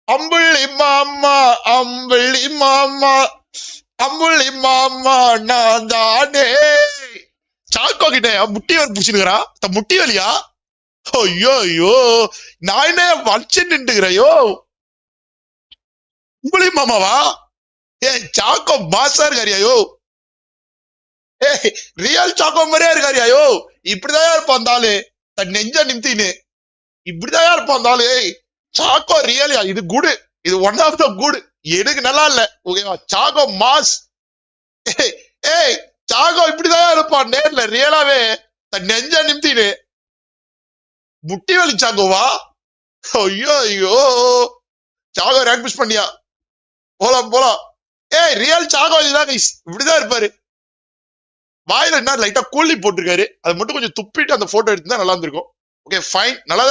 அம்புள்ளி மாமா அம்புள்ளி மாமா அம்புள்ளி மாமா நான் தானே. சாக்கோ கிட்ட முட்டி வலி புடிச்சிருக்கிறா முட்டி வலியா? ஐயோ ஐயோ நான் என்ன வச்சு நின்றுகிறேயோ. அம்புள்ளி மாமாவா? சாக்கோ பாசா இருக்காரியாயோ. ரியல் சாக்கோ மாதிரியா இருக்காரியாயோ. இப்படிதான் இருப்பான் தாளு தன் நெஞ்ச நிமித்தின்னு. இப்படிதான் இருப்பான் தாளு. சாக்கோ ரியலியா இது குடு. இது ஒன் ஆஃப் த குட். எனக்கு நல்லா இல்ல ஓகேவா. Choco mass. ஏய் சாக்கோ இப்படிதான் இருப்பான் நேர்ல ரியலாவே தன் நெஞ்ச நிமித்தின்னு. முட்டி வலி சாக்கோவா? ஐயோ ஐயோ சாக்கோ ரேங்க் புஷ் பண்ணியா? போலாம் போலாம். ஏய் ரியல் சாக்கோ இதுதான் கைஸ். இப்படிதான் இருப்பாரு. வாயில என்ன லைட்டா கூலி போட்டிருக்காரு. அது மட்டும் கொஞ்சம் துப்பிட்டு அந்த போட்டோ எடுத்து நல்லா இருந்திருக்கும். ஓகே ஃபைன் நல்லா